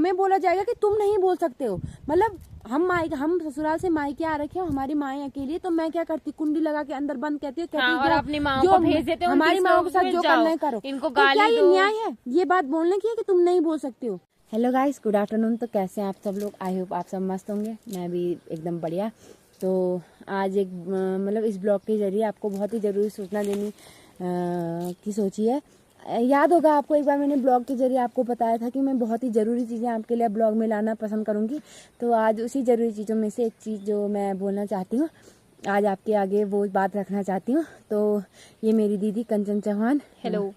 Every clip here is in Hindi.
हमें बोला जाएगा कि तुम नहीं बोल सकते हो। मतलब हम ससुराल से मायके आ रखे हो, हमारी माएँ अकेली, तो मैं क्या करती, कुंडी लगा के अंदर बंद कहती है और अपनी माँ को भेज देते हो, हमारी माँ के साथ जो करना है करो। इनको तो गाली क्या ये दो। न्याय है ये बात बोलने की है कि तुम नहीं बोल सकते हो। Hello guys, good afternoon. तो कैसे हैं आप सब लोग? आई होप आप सब मस्त होंगे, मैं भी एकदम बढ़िया। तो आज एक मतलब इस ब्लॉग के जरिए आपको बहुत ही ज़रूरी सूचना देने की सोची है। याद होगा आपको, एक बार मैंने ब्लॉग के जरिए आपको बताया था कि मैं बहुत ही ज़रूरी चीज़ें आपके लिए ब्लॉग में लाना पसंद करूँगी। तो आज उसी ज़रूरी चीज़ों में से एक चीज़ जो मैं बोलना चाहती हूँ, आज आपके आगे वो बात रखना चाहती हूँ। तो ये मेरी दीदी कंचन चौहान, हेलो।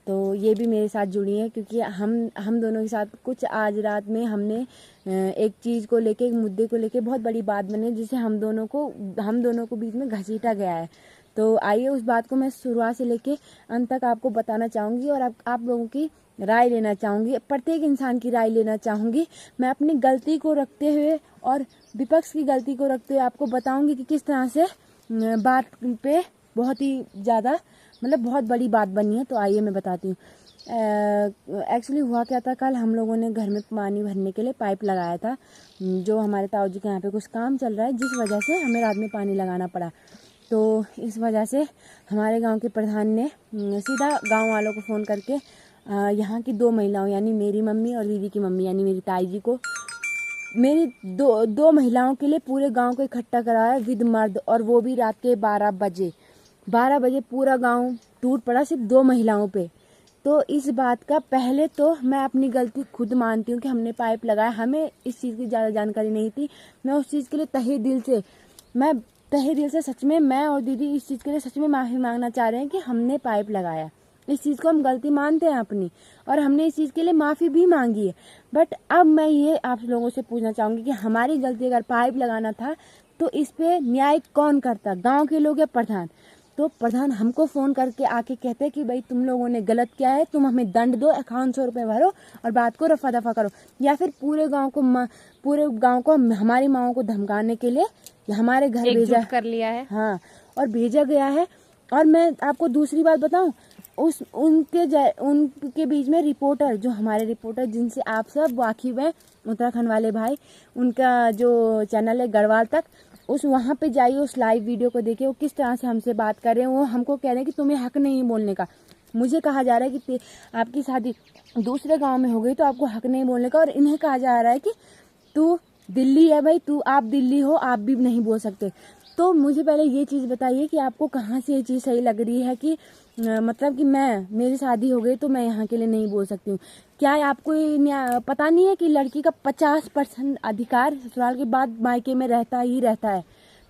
तो ये भी मेरे साथ जुड़ी है क्योंकि हम दोनों के साथ कुछ आज रात में हमने एक चीज़ को लेके, एक मुद्दे को लेके बहुत बड़ी बात बने, जिसे हम दोनों को बीच में घसीटा गया है। तो आइए उस बात को मैं शुरुआत से लेके अंत तक आपको बताना चाहूँगी और आप लोगों की राय लेना चाहूँगी, प्रत्येक इंसान की राय लेना चाहूँगी। मैं अपनी गलती को रखते हुए और विपक्ष की गलती को रखते हुए आपको बताऊँगी कि किस तरह से बात पे बहुत ही ज़्यादा मतलब बहुत बड़ी बात बनी है। तो आइए मैं बताती हूँ। एक्चुअली हुआ क्या था, कल हम लोगों ने घर में पानी भरने के लिए पाइप लगाया था, जो हमारे ताऊ जी के यहाँ पे कुछ काम चल रहा है, जिस वजह से हमें रात में पानी लगाना पड़ा। तो इस वजह से हमारे गांव के प्रधान ने सीधा गांव वालों को फ़ोन करके यहाँ की दो महिलाओं यानी मेरी मम्मी और दीदी की मम्मी यानी मेरी ताई जी को, मेरी दो महिलाओं के लिए पूरे गांव को इकट्ठा कराया विद मर्द, और वो भी रात के 12 बजे पूरा गांव टूट पड़ा सिर्फ दो महिलाओं पे। तो इस बात का पहले तो मैं अपनी गलती खुद मानती हूँ कि हमने पाइप लगाया, हमें इस चीज़ की ज़्यादा जानकारी नहीं थी। मैं उस चीज़ के लिए तहे दिल से सच में मैं और दीदी इस चीज़ के लिए सच में माफ़ी मांगना चाह रहे हैं कि हमने पाइप लगाया। इस चीज़ को हम गलती मानते हैं अपनी, और हमने इस चीज़ के लिए माफ़ी भी मांगी है। बट अब मैं ये आप लोगों से पूछना चाहूँगी कि हमारी गलती अगर पाइप लगाना था तो इस पे न्याय कौन करता, गांव के लोग या प्रधान? तो प्रधान हमको फ़ोन करके आके कहते हैं कि भाई तुम लोगों ने गलत किया है, तुम हमें दंड दो, 5100 रुपये भरो और बात को रफा दफा करो। या फिर पूरे गांव को हमारी माओं को धमकाने के लिए हमारे घर भेजा कर लिया है। हाँ, और भेजा गया है। और मैं आपको दूसरी बात बताऊं, उनके बीच में रिपोर्टर, जो हमारे रिपोर्टर जिनसे आप सब वाकिफ हैं, उत्तराखंड वाले भाई, उनका जो चैनल है गढ़वाल तक, वहाँ पे जाइए, उस लाइव वीडियो को देखिए, वो किस तरह से हमसे बात कर रहे हैं। वो हमको कह रहे हैं कि तुम्हें हक नहीं बोलने का। मुझे कहा जा रहा है कि आपकी शादी दूसरे गांव में हो गई तो आपको हक नहीं बोलने का, और इन्हें कहा जा रहा है कि तू दिल्ली है भाई, आप दिल्ली हो, आप भी नहीं बोल सकते। तो मुझे पहले ये चीज़ बताइए कि आपको कहाँ से ये चीज़ सही लग रही है कि मतलब कि मेरी शादी हो गई तो मैं यहाँ के लिए नहीं बोल सकती हूँ। क्या आपको ये पता नहीं है कि लड़की का 50% अधिकार ससुराल के बाद मायके में रहता है?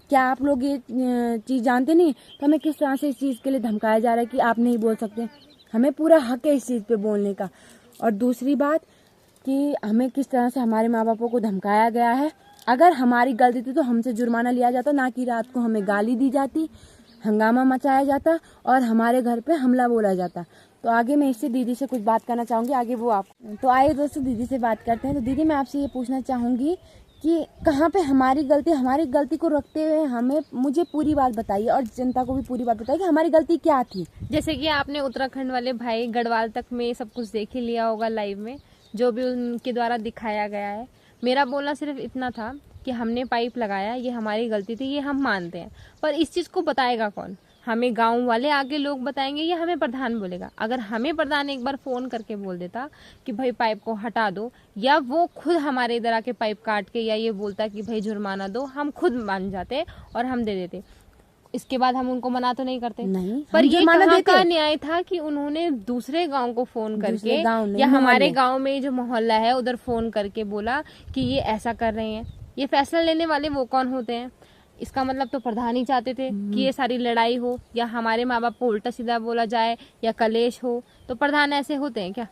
क्या आप लोग ये चीज़ जानते नहीं? तो हमें किस तरह से इस चीज़ के लिए धमकाया जा रहा है कि आप नहीं बोल सकते? हमें पूरा हक है इस चीज़ पे बोलने का। और दूसरी बात कि हमें किस तरह से हमारे माँ बापों को धमकाया गया है। अगर हमारी गलती थी तो हमसे जुर्माना लिया जाता, ना कि रात को हमें गाली दी जाती, हंगामा मचाया जाता और हमारे घर पे हमला बोला जाता। तो आगे मैं इससे दीदी से कुछ बात करना चाहूँगी, आगे वो आप। तो आइए दोस्तों दीदी से बात करते हैं। तो दीदी, मैं आपसे ये पूछना चाहूँगी कि कहाँ पे हमारी गलती को रखते हुए मुझे पूरी बात बताइए और जनता को भी पूरी बात बताइए कि हमारी गलती क्या थी। जैसे कि आपने उत्तराखंड वाले भाई गढ़वाल तक में सब कुछ देख ही लिया होगा लाइव में, जो भी उनके द्वारा दिखाया गया है। मेरा बोलना सिर्फ इतना था कि हमने पाइप लगाया, ये हमारी गलती थी, ये हम मानते हैं। पर इस चीज़ को बताएगा कौन? हमें गांव वाले आगे लोग बताएंगे या हमें प्रधान बोलेगा? अगर हमें प्रधान एक बार फ़ोन करके बोल देता कि भाई पाइप को हटा दो, या वो खुद हमारे इधर आके पाइप काट के या ये बोलता कि भाई जुर्माना दो, हम खुद मान जाते और हम दे देते। इसके बाद हम उनको मना तो नहीं करते, नहीं, पर ये कहाँ का न्याय था कि उन्होंने दूसरे गांव को फोन करके या हमारे गांव में जो मोहल्ला है उधर फोन करके बोला कि ये ऐसा कर रहे हैं। ये फैसला लेने वाले वो कौन होते हैं? इसका मतलब तो प्रधान ही चाहते थे कि ये सारी लड़ाई हो या हमारे माँ बाप को उल्टा सीधा बोला जाए या कलेश हो। तो प्रधान ऐसे होते हैं क्या?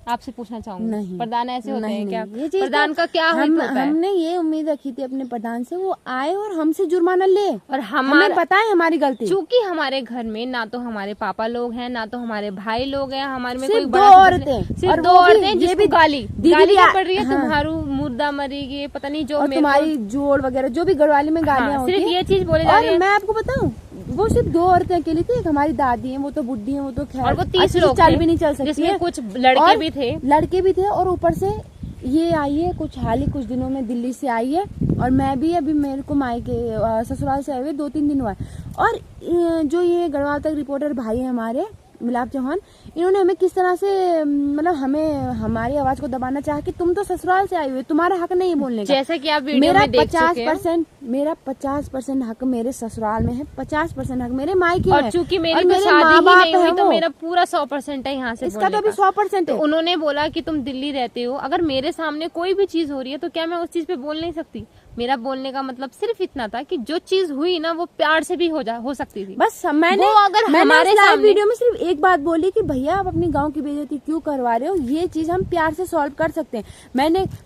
आपसे पूछना चाहूंगी, प्रधान ऐसे होते हैं क्या? प्रधान का क्या हमने ये उम्मीद रखी थी अपने प्रधान से, वो आए और हमसे जुर्माना ले, और हमें बताए हमारी गलती। चूंकि हमारे घर में ना तो हमारे पापा लोग हैं, ना तो हमारे भाई लोग हैं, हमारे में कोई दो औरतें, सिर्फ 2 औरतें, ये भी गाली पड़ रही है। तुम्हारू मुर्दा मरेगी, पता नहीं जो तुम्हारी जोड़ वगैरह जो भी गढ़वाली में गालियाँ होती है, सिर्फ ये चीज बोले जा रही है। मैं आपको बताऊं, वो सिर्फ 2 औरतें अकेली थी, एक हमारी दादी है, वो तो बुढ़ी है, वो तो खैर और वो 30 अच्छे से लोग चल थे, भी नहीं चल सकती जिसमें है। कुछ लड़के भी थे। लड़के भी थे और ऊपर से ये आई है हाल ही कुछ दिनों में दिल्ली से आई है, और मैं भी अभी मेरे को मायके ससुराल से आए हुए 2-3 दिन हुआ है। और जो ये गढ़वाल तक रिपोर्टर भाई है हमारे मिलाप चौहान, इन्होंने हमें किस तरह से मतलब हमें हमारी आवाज को दबाना चाहा कि तुम तो ससुराल से आई हुई, तुम्हारा हक नहीं है बोलने का। जैसा कि आप वीडियो में देख चुके हैं, मेरा 50% हक मेरे ससुराल में है, 50% हक मेरे मायके और है। चूंकि मेरी और तो मेरे शादी माँ ही बाप नहीं हुई, हैं तो वो। मेरा पूरा 100% है यहाँ से इसका तो बोलने अभी का। 100% तो है। उन्होंने बोला कि तुम दिल्ली रहते हो, अगर मेरे सामने कोई भी चीज हो रही है तो क्या मैं उस चीज पे बोल नहीं सकती? मेरा बोलने का मतलब सिर्फ इतना था कि जो चीज हुई ना वो प्यार से भी हो सकती थी। बस मैंने वो अगर मैंने हमारे इस लाइव सामने वीडियो में सिर्फ एक बात बोली कि भैया आप अपनी गांव की बेइज्जती क्यों करवा रहे हो, ये चीज हम प्यार से सॉल्व कर सकते हैं।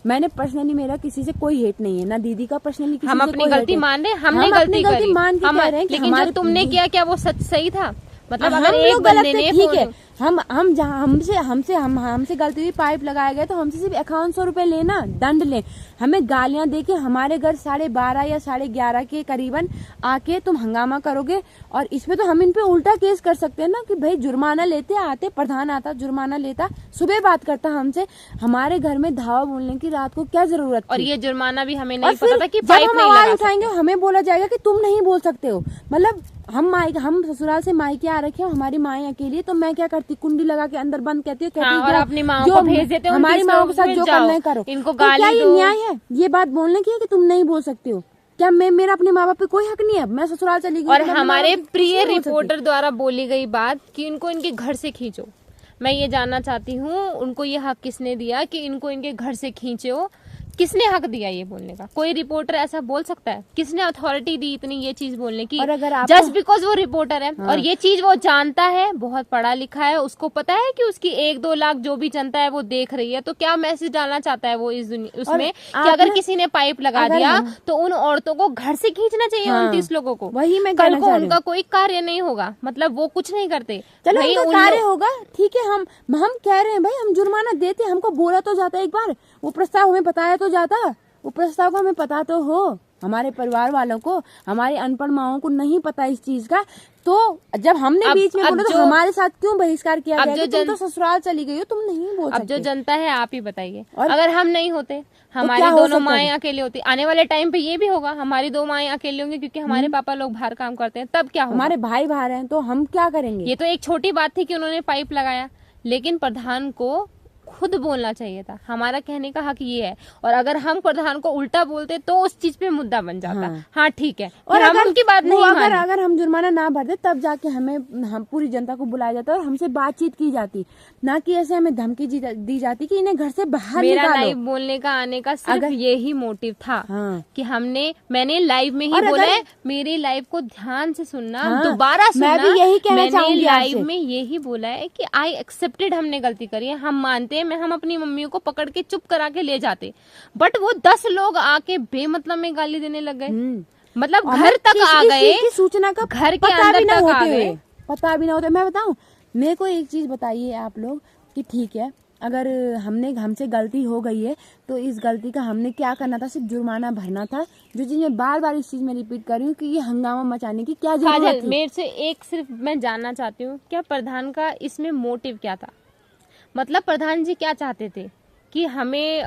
मैंने पर्सनली मेरा किसी से कोई हेट नहीं है, ना दीदी का पर्सनली किसी हम से अपनी कोई गलती हेट है। मान रहे, हमने हम अपनी गलती करी, मान के हम कह रहे हैं कि लेकिन जो हमारे तुमने किया क्या वो सच सही था? मतलब हम अगर एक लोग गलत बंदे थे, ने ठीक है, फोन हम जहाँ हमसे गलती हुई, पाइप लगाया गया तो हमसे सिर्फ 5100 रुपए लेना दंड ले, हमें गालियां देके हमारे घर 12:30 या 11:30 के करीबन आके तुम हंगामा करोगे, और इसमें तो हम इन पे उल्टा केस कर सकते हैं ना कि भाई जुर्माना लेते आते, प्रधान आता जुर्माना लेता, सुबह बात करता हमसे, हमारे घर में धावा बोलने की रात को क्या जरूरत थी? और ये जुर्माना भी हमें और नहीं फिर पता था कि जब पाइप हम नहीं आवाज लगा उठाएंगे सकते। हमें बोला जाएगा कि तुम नहीं बोल सकते हो। मतलब हम ससुराल से मायके आ रखे हैं, हमारी माएँ अकेली, तो मैं क्या करती, कुंडी लगा के अंदर बंद कहती हूँ, हाँ, और जो- अपनी माँ जो को भेज देते हो, हमारी उनकी माँ के साथ में जो जाओ, करना है करो। इनको तो क्या गाली ये दो। न्याय है ये बात बोलने की है कि तुम नहीं बोल सकते हो? क्या मेरा अपने माँ बाप पे कोई हक नहीं है? मैं ससुराल चली गई और तो मैं अपने हमारे माँ बाप की प्रिय कुछ नहीं बोल सकती? रिपोर्टर द्वारा बोली गई बात कि इनको इनके घर से खींचो, मैं ये जानना चाहती हूँ उनको ये हक किसने दिया कि इनको इनके घर से खींचो? किसने हक दिया ये बोलने का? कोई रिपोर्टर ऐसा बोल सकता है? किसने अथॉरिटी दी इतनी ये चीज बोलने की? और अगर आपको- जस्ट बिकॉज वो रिपोर्टर है, हाँ। और ये चीज वो जानता है, बहुत पढ़ा लिखा है, उसको पता है कि उसकी 1-2 लाख जो भी जनता है वो देख रही है, तो क्या मैसेज डालना चाहता है वो इस उसमें कि अगर किसी ने पाइप लगा दिया तो उन औरतों को घर से खींचना चाहिए। हाँ। 29 लोगों को वही मैं कल कहना को चाह रही उनका हूँ। कोई कार्य नहीं होगा, मतलब वो कुछ नहीं करते। चलो भाई उनका उन कार्य लोग- होगा, ठीक है, हम कह रहे हैं भाई हम जुर्माना देते, हमको बोला तो जाता, एक बार वो प्रस्ताव हमें बताया तो जाता, वो प्रस्ताव को हमें पता तो हो, हमारे परिवार वालों को, हमारी अनपढ़ माओं को नहीं पता इस चीज का। तो जब हमने बीच में बोला तो हमारे साथ क्यों बहिष्कार किया गया कि तुम तो ससुराल चली गई हो, तुम नहीं बोल सकते। अब जो जनता है आप ही बताइए, और अगर हम नहीं होते, हमारी क्या हो दोनों सकता माएँ है? अकेले होती, आने वाले टाइम पे ये भी होगा, हमारी 2 माएँ अकेले होंगी क्योंकि हमारे पापा लोग बाहर काम करते हैं, तब क्या होगा? हमारे भाई बाहर हैं तो हम क्या करेंगे? ये तो एक छोटी बात थी कि उन्होंने पाइप लगाया, लेकिन प्रधान को खुद बोलना चाहिए था। हमारा कहने का हक ये है, और अगर हम प्रधान को उल्टा बोलते तो उस चीज पे मुद्दा बन जाता। हाँ ठीक है, और हम उनकी बात नहीं मानी। अगर हम जुर्माना ना भरते तब जाके हम पूरी जनता को बुलाया जाता और हमसे बातचीत की जाती, ना कि ऐसे हमें धमकी दी जाती कि इन्हें घर से बाहर मेरा निकालो। लाइव बोलने का आने का सिर्फ यही मोटिव था। हाँ। कि मैंने लाइव में ही बोला है, मेरी लाइव को ध्यान से सुनना, हाँ, दोबारा सुनना। मैं भी यही कहना मैंने चाहूंगी लाइव आपसे। में यही बोला है कि आई एक्सेप्टेड, हमने गलती करी है, हम मानते हैं, हम अपनी मम्मियों को पकड़ के चुप करा के ले जाते, बट वो 10 लोग आके बेमतलब में गाली देने लग गए, मतलब घर तक आ गए, सूचना का घर के पता अंदर भी ना तक आ होते गए। हुए, पता भी ना होते। मैं बताऊं, मेरे को एक चीज बताइए आप लोग कि ठीक है, अगर हमसे गलती हो गई है तो इस गलती का हमने क्या करना था? सिर्फ जुर्माना भरना था। जो चीज मैं बार बार इस चीज में रिपीट कर रही हूँ कि ये हंगामा मचाने की क्या जरूरत काजल, थी? मेरे से एक सिर्फ मैं जानना चाहती हूँ, क्या प्रधान का इसमें मोटिव क्या था? मतलब प्रधान जी क्या चाहते थे कि हमें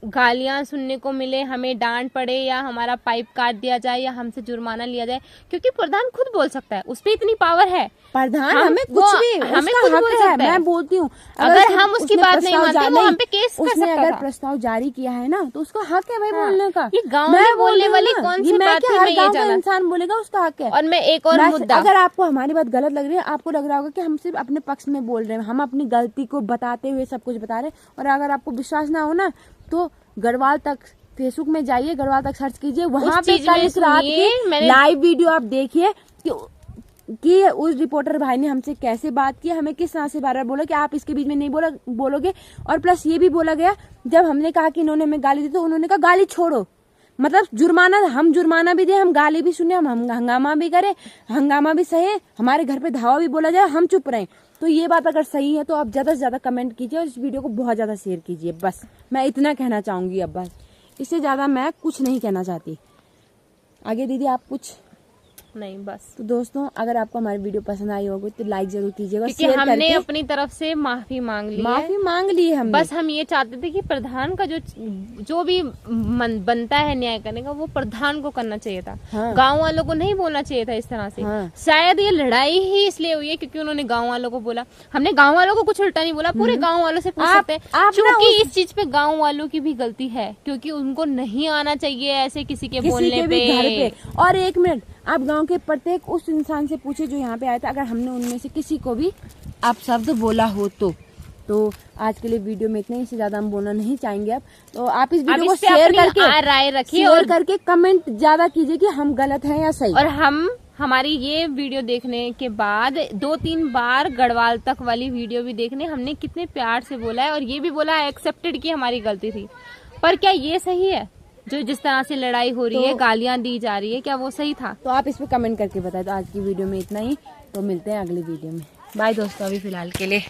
गालियां सुनने को मिले, हमें डांट पड़े, या हमारा पाइप काट दिया जाए, या हमसे जुर्माना लिया जाए? क्योंकि प्रधान खुद बोल सकता है, उस पर इतनी पावर है। प्रधान हमें कुछ भी हमें उसका खुद हक बोल है, सकता है। मैं बोलती हूँ। अगर हम उसकी बात नहीं मानते वो हम पे केस कर उसने सकता अगर था। प्रस्ताव जारी किया है ना तो उसका हक है भाई हाँ, बोलने का। ये गाँव मैं में बोल बोलने रही हूँ वाली ना, कौन ये सी मैं बात क्या, थी, हर मैं ये गाँव का जाना। इंसान बोलेगा उसका हक है। और मैं एक और मुद्दा, अगर आपको हमारी बात गलत लग रही है, आपको लग रहा होगा कि हम सिर्फ अपने पक्ष में बोल रहे हैं, हम अपनी गलती को बताते हुए सब कुछ बता रहे हैं, और अगर आपको विश्वास ना हो ना तो गढ़वाल तक फेसबुक में जाइए, गढ़वाल तक सर्च कीजिए, वहाँ पे कल इस रात की लाइव वीडियो आप देखिए कि उस रिपोर्टर भाई ने हमसे कैसे बात की, हमें किस तरह से बार बार बोला कि आप इसके बीच में नहीं बोलोगे। और प्लस ये भी बोला गया, जब हमने कहा कि इन्होंने हमें गाली दी तो उन्होंने कहा गाली छोड़ो, मतलब जुर्माना भी दे, हम गाली भी सुने, हम हंगामा भी करें, हंगामा भी सहे, हमारे घर पे धावा भी बोला जाए, हम चुप रहें। तो ये बात अगर सही है तो आप ज्यादा से ज्यादा कमेंट कीजिए और इस वीडियो को बहुत ज्यादा शेयर कीजिए। बस मैं इतना कहना चाहूंगी, अब बस इससे ज्यादा मैं कुछ नहीं कहना चाहती। आगे दीदी आप कुछ नहीं बस। तो दोस्तों अगर आपको हमारी वीडियो पसंद आई होगी तो लाइक जरूर कीजिएगा, क्योंकि शेयर हमने करके अपनी तरफ से माफी मांग ली है। माफी मांग ली है हमने। बस हम ये चाहते थे कि प्रधान का जो भी बनता है न्याय करने का, वो प्रधान को करना चाहिए था। हाँ। गांव वालों को नहीं बोलना चाहिए था इस तरह से। हाँ। शायद ये लड़ाई ही इसलिए हुई है क्योंकि उन्होंने गांव वालों को बोला। हमने गांव वालों को कुछ उल्टा नहीं बोला, पूरे गांव वालों से पूछ सकते हैं, क्योंकि इस चीज पे गांव वालों की भी गलती है, क्योंकि उनको नहीं आना चाहिए ऐसे किसी के बोलने भी घर पे। और एक मिनट, आप गांव के प्रत्येक उस इंसान से पूछे जो यहाँ पे आया था, अगर हमने उनमें से किसी को भी आप शब्द बोला हो तो आज के लिए वीडियो में इतना ही, से ज्यादा हम बोलना नहीं चाहेंगे। अब तो आप इस वीडियो को शेयर करके राय रखिए और करके कमेंट ज्यादा कीजिए कि हम गलत हैं या सही। और हमारी ये वीडियो देखने के बाद 2-3 बार गढ़वाल तक वाली वीडियो भी देखने, हमने कितने प्यार से बोला है और ये भी बोला है एक्सेप्टेड कि हमारी गलती थी। पर क्या ये सही है? जो जिस तरह से लड़ाई हो रही है, गालियां दी जा रही है, क्या वो सही था? तो आप इस पे कमेंट करके बताएं। तो आज की वीडियो में इतना ही, तो मिलते हैं अगली वीडियो में। बाय दोस्तों, अभी फिलहाल के लिए।